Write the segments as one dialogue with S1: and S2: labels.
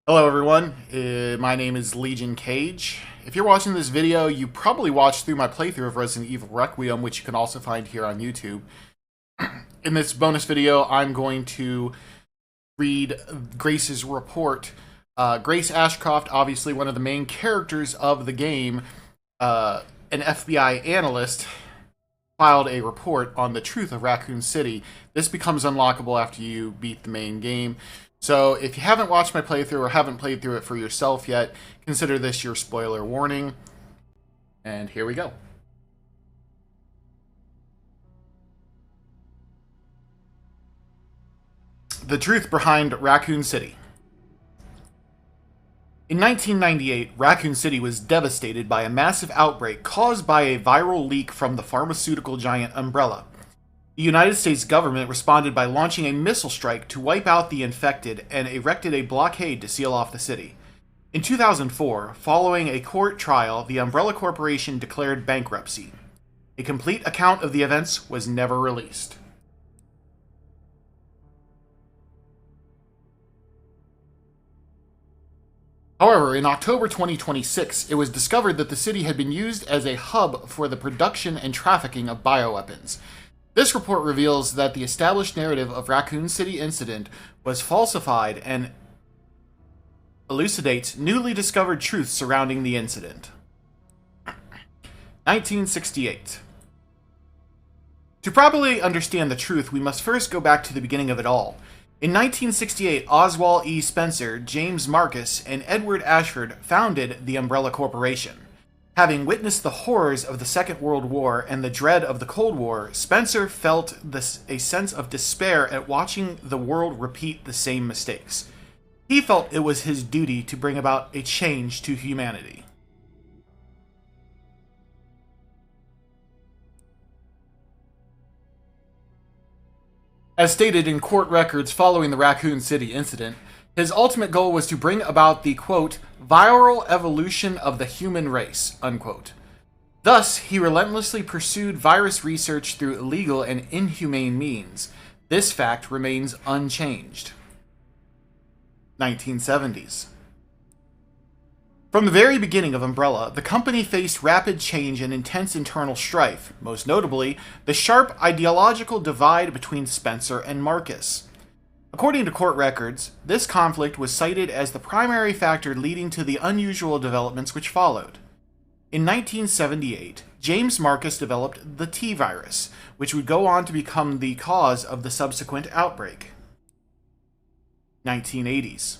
S1: Hello everyone, my name is Legion Cage. If you're watching this video, you probably watched through my playthrough of Resident Evil Requiem, which you can also find here on YouTube. In this bonus video, I'm going to read Grace's report. Grace Ashcroft, obviously one of the main characters of the game, an FBI analyst, filed a report on the truth of Raccoon City. This becomes unlockable after you beat the main game. So if you haven't watched my playthrough or haven't played through it for yourself yet, consider this your spoiler warning. And here we go. The truth behind Raccoon City. In 1998, Raccoon City was devastated by a massive outbreak caused by a viral leak from the pharmaceutical giant Umbrella. The United States government responded by launching a missile strike to wipe out the infected and erected a blockade to seal off the city. In 2004, following a court trial, the Umbrella Corporation declared bankruptcy. A complete account of the events was never released. However, in October 2026, it was discovered that the city had been used as a hub for the production and trafficking of bioweapons. This report reveals that the established narrative of Raccoon City incident was falsified and elucidates newly discovered truths surrounding the incident. 1968. To properly understand the truth, we must first go back to the beginning of it all. In 1968, Oswald E. Spencer, James Marcus, and Edward Ashford founded the Umbrella Corporation. Having witnessed the horrors of the Second World War and the dread of the Cold War, Spencer felt a sense of despair at watching the world repeat the same mistakes. He felt it was his duty to bring about a change to humanity. As stated in court records following the Raccoon City incident, his ultimate goal was to bring about the, quote, viral evolution of the human race, unquote. Thus, he relentlessly pursued virus research through illegal and inhumane means. This fact remains unchanged. 1970s. From the very beginning of Umbrella, the company faced rapid change and intense internal strife, most notably, the sharp ideological divide between Spencer and Marcus. According to court records, this conflict was cited as the primary factor leading to the unusual developments which followed. In 1978, James Marcus developed the T virus, which would go on to become the cause of the subsequent outbreak. 1980s.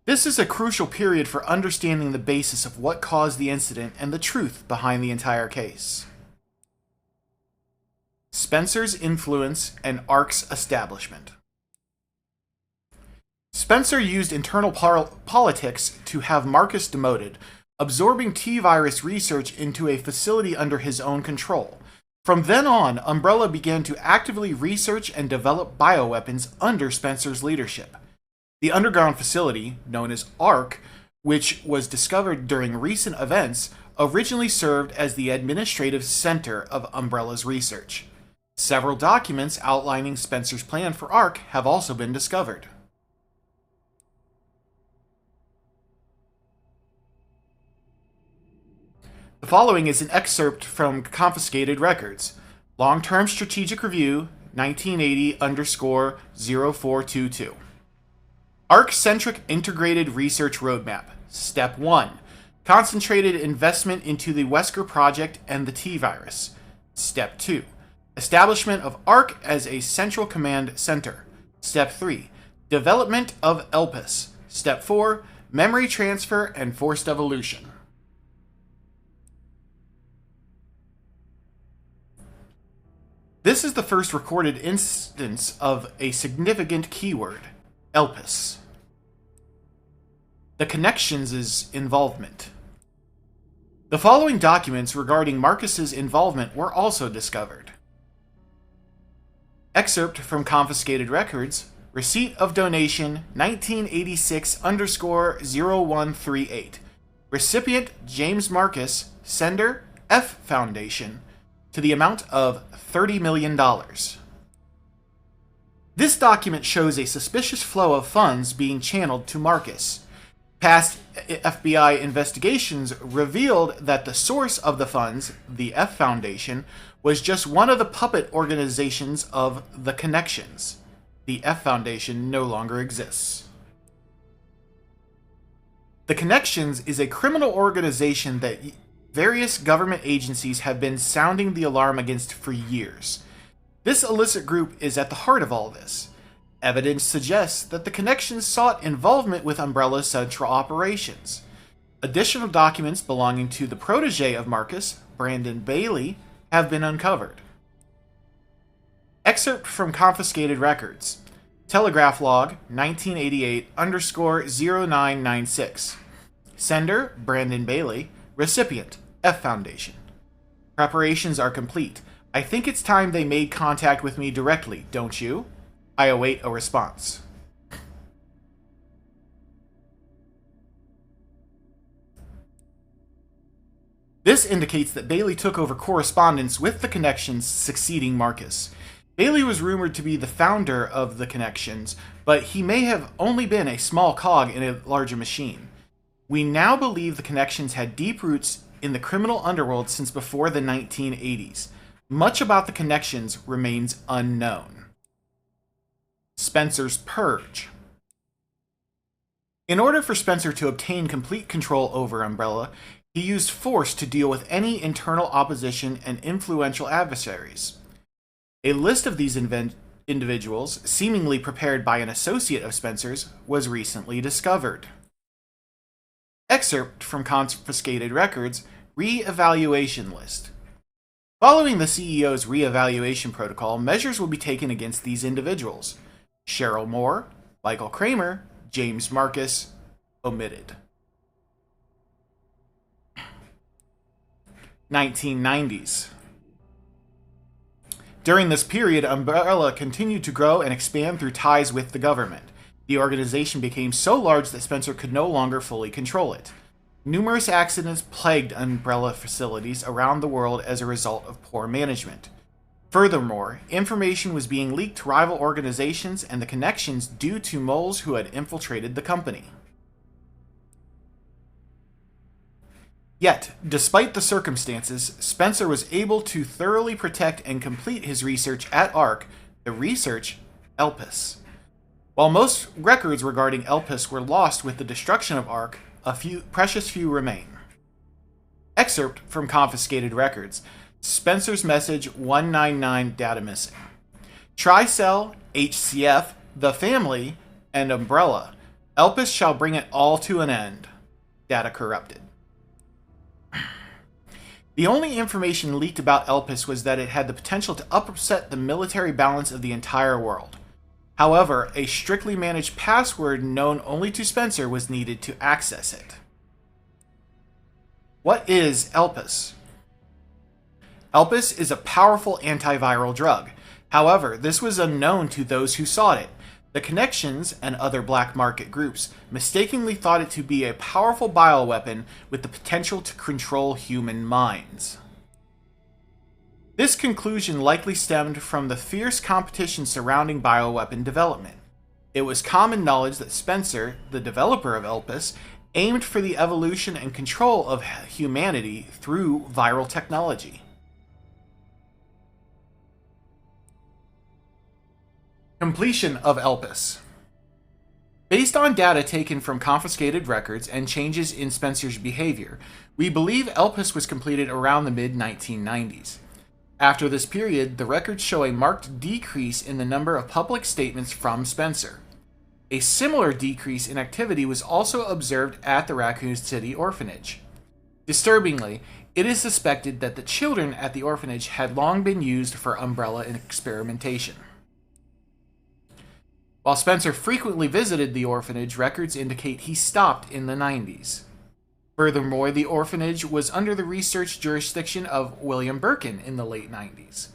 S1: This is a crucial period for understanding the basis of what caused the incident and the truth behind the entire case. Spencer's influence and ARC's establishment. Spencer used internal politics to have Marcus demoted, absorbing T-virus research into a facility under his own control. From then on, Umbrella began to actively research and develop bioweapons under Spencer's leadership. The underground facility, known as ARC, which was discovered during recent events, originally served as the administrative center of Umbrella's research. Several documents outlining Spencer's plan for ARC have also been discovered. The following is an excerpt from confiscated records. Long-Term Strategic Review, 1980_0422. ARC-centric Integrated Research Roadmap. Step 1. Concentrated investment into the Wesker Project and the T-virus. Step 2. Establishment of ARC as a central command center. Step 3. Development of ELPIS. Step 4. Memory transfer and forced evolution. This is the first recorded instance of a significant keyword, ELPIS. The connections' involvement. The following documents regarding Marcus's involvement were also discovered. Excerpt from confiscated records, receipt of donation 1986_0138. Recipient James Marcus, sender F Foundation, to the amount of $30 million. This document shows a suspicious flow of funds being channeled to Marcus. Past FBI investigations revealed that the source of the funds, the F Foundation, was just one of the puppet organizations of the Connections. The F Foundation no longer exists. The Connections is a criminal organization that various government agencies have been sounding the alarm against for years. This illicit group is at the heart of all this. Evidence suggests that the Connections sought involvement with Umbrella's central operations. Additional documents belonging to the protege of Marcus, Brandon Bailey, have been uncovered. Excerpt from confiscated records. Telegraph log 1988_0996. Sender, Brandon Bailey. Recipient, F Foundation. Preparations are complete. I think it's time they made contact with me directly, don't you? I await a response. This indicates that Bailey took over correspondence with the Connections succeeding Marcus. Bailey was rumored to be the founder of the Connections, but he may have only been a small cog in a larger machine. We now believe the Connections had deep roots in the criminal underworld since before the 1980s. Much about the Connections remains unknown. Spencer's Purge. In order for Spencer to obtain complete control over Umbrella, he used force to deal with any internal opposition and influential adversaries. A list of these individuals, seemingly prepared by an associate of Spencer's, was recently discovered. Excerpt from confiscated records, Re-Evaluation List. Following the CEO's re-evaluation protocol, measures will be taken against these individuals. Cheryl Moore, Michael Kramer, James Marcus, omitted. 1990s. During this period, Umbrella continued to grow and expand through ties with the government. The organization became so large that Spencer could no longer fully control it. Numerous accidents plagued Umbrella facilities around the world as a result of poor management. Furthermore, information was being leaked to rival organizations and the Connections due to moles who had infiltrated the company. Yet, despite the circumstances, Spencer was able to thoroughly protect and complete his research at ARC, the research Elpis. While most records regarding Elpis were lost with the destruction of ARC, a precious few remain. Excerpt from confiscated records. Spencer's Message 199 data missing. Tricell, HCF, The Family, and Umbrella. Elpis shall bring it all to an end. Data corrupted. The only information leaked about Elpis was that it had the potential to upset the military balance of the entire world. However, a strictly managed password known only to Spencer was needed to access it. What is Elpis? Elpis is a powerful antiviral drug. However, this was unknown to those who sought it. The Connections and other black market groups mistakenly thought it to be a powerful bioweapon with the potential to control human minds. This conclusion likely stemmed from the fierce competition surrounding bioweapon development. It was common knowledge that Spencer, the developer of Elpis, aimed for the evolution and control of humanity through viral technology. Completion of Elpis. Based on data taken from confiscated records and changes in Spencer's behavior, we believe Elpis was completed around the mid-1990s. After this period, the records show a marked decrease in the number of public statements from Spencer. A similar decrease in activity was also observed at the Raccoon City orphanage. Disturbingly, it is suspected that the children at the orphanage had long been used for Umbrella experimentation. While Spencer frequently visited the orphanage, records indicate he stopped in the 90s. Furthermore, the orphanage was under the research jurisdiction of William Birkin in the late 90s.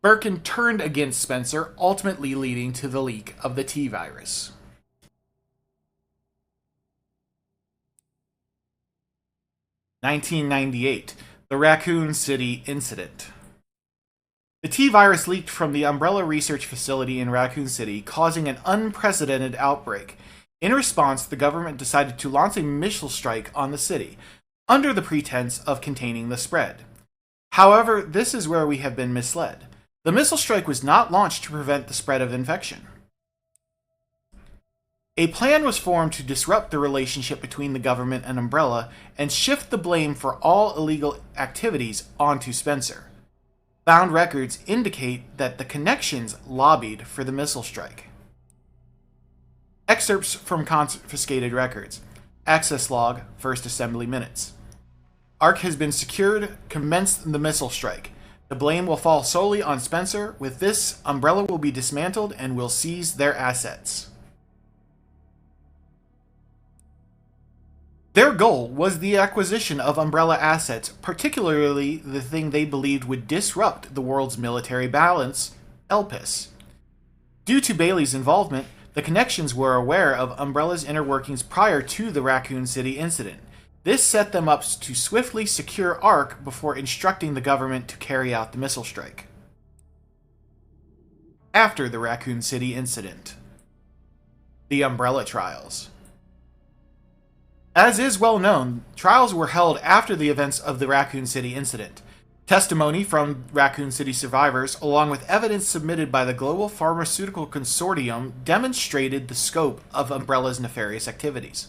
S1: Birkin turned against Spencer, ultimately leading to the leak of the T-virus. – 1998, the Raccoon City incident. The T-virus leaked from the Umbrella research facility in Raccoon City, causing an unprecedented outbreak. In response, the government decided to launch a missile strike on the city, under the pretense of containing the spread. However, this is where we have been misled. The missile strike was not launched to prevent the spread of infection. A plan was formed to disrupt the relationship between the government and Umbrella and shift the blame for all illegal activities onto Spencer. Found records indicate that the connections lobbied for the missile strike. Excerpts from confiscated records. Access log, first assembly minutes. ARC has been secured, commenced the missile strike. The blame will fall solely on Spencer. With this, Umbrella will be dismantled and will seize their assets. Their goal was the acquisition of Umbrella assets, particularly the thing they believed would disrupt the world's military balance, ELPIS. Due to Bailey's involvement, the connections were aware of Umbrella's inner workings prior to the Raccoon City incident. This set them up to swiftly secure ARC before instructing the government to carry out the missile strike. After the Raccoon City incident. The Umbrella Trials. As is well known, trials were held after the events of the Raccoon City incident. Testimony from Raccoon City survivors, along with evidence submitted by the Global Pharmaceutical Consortium, demonstrated the scope of Umbrella's nefarious activities.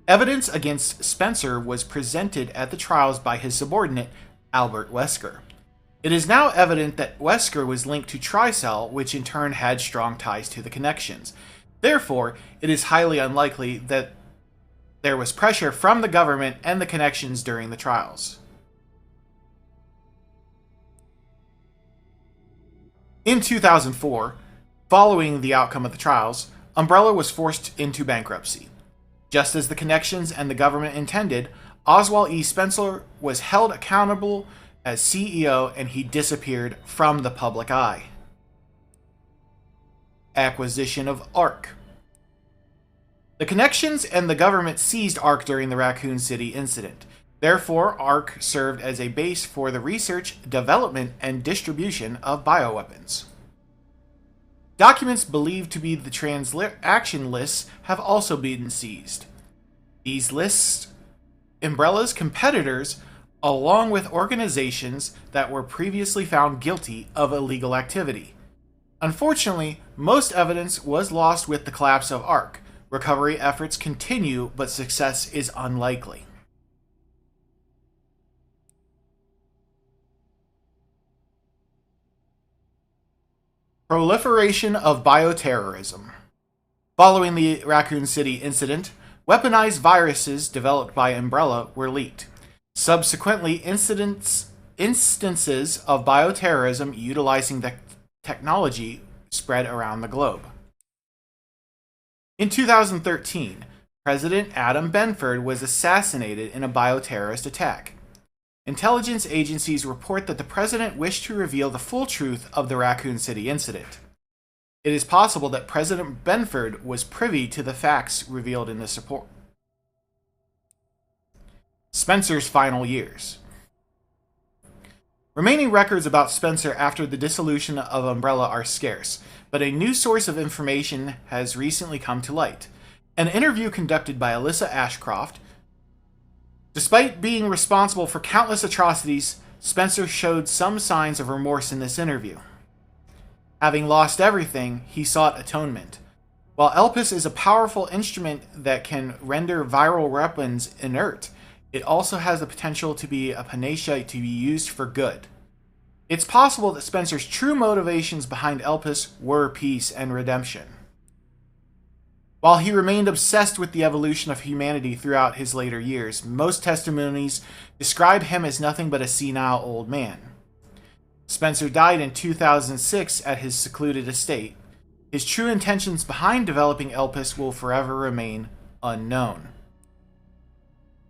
S1: Evidence against Spencer was presented at the trials by his subordinate, Albert Wesker. It is now evident that Wesker was linked to Tricell, which in turn had strong ties to the connections. Therefore, it is highly unlikely that there was pressure from the government and the connections during the trials. In 2004, following the outcome of the trials, Umbrella was forced into bankruptcy. Just as the connections and the government intended, Oswald E. Spencer was held accountable as CEO and he disappeared from the public eye. Acquisition of ARC. The connections and the government seized ARC during the Raccoon City incident. Therefore, ARC served as a base for the research, development, and distribution of bioweapons. Documents believed to be the transaction lists have also been seized. These lists Umbrella's competitors, along with organizations that were previously found guilty of illegal activity. Unfortunately, most evidence was lost with the collapse of ARC. Recovery efforts continue, but success is unlikely. Proliferation of bioterrorism. Following the Raccoon City incident, weaponized viruses developed by Umbrella were leaked. Subsequently, instances of bioterrorism utilizing the technology spread around the globe. In 2013, President Adam Benford was assassinated in a bioterrorist attack. Intelligence agencies report that the president wished to reveal the full truth of the Raccoon City incident. It is possible that President Benford was privy to the facts revealed in this report. Spencer's final years. Remaining records about Spencer after the dissolution of Umbrella are scarce, but a new source of information has recently come to light. An interview conducted by Alyssa Ashcroft. Despite being responsible for countless atrocities, Spencer showed some signs of remorse in this interview. Having lost everything, he sought atonement. While ELPIS is a powerful instrument that can render viral weapons inert, it also has the potential to be a panacea to be used for good. It's possible that Spencer's true motivations behind ELPIS were peace and redemption. While he remained obsessed with the evolution of humanity throughout his later years, most testimonies describe him as nothing but a senile old man. Spencer died in 2006 at his secluded estate. His true intentions behind developing ELPIS will forever remain unknown.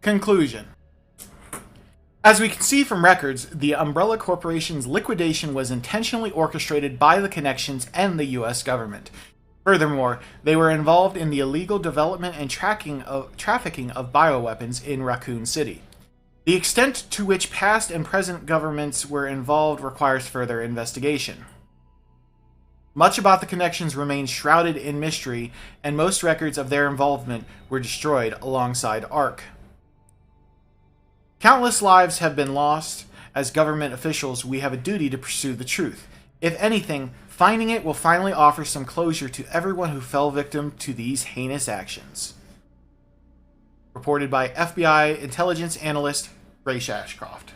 S1: Conclusion. As we can see from records, the Umbrella Corporation's liquidation was intentionally orchestrated by the connections and the U.S. government. Furthermore, they were involved in the illegal development and trafficking of bioweapons in Raccoon City. The extent to which past and present governments were involved requires further investigation. Much about the connections remains shrouded in mystery, and most records of their involvement were destroyed alongside ARC. Countless lives have been lost. As government officials, we have a duty to pursue the truth. If anything, finding it will finally offer some closure to everyone who fell victim to these heinous actions. Reported by FBI Intelligence Analyst Grace Ashcroft.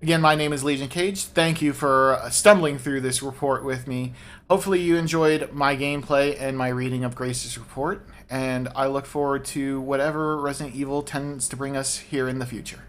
S1: Again, my name is Legion Cage. Thank you for stumbling through this report with me. Hopefully you enjoyed my gameplay and my reading of Grace's report, and I look forward to whatever Resident Evil tends to bring us here in the future.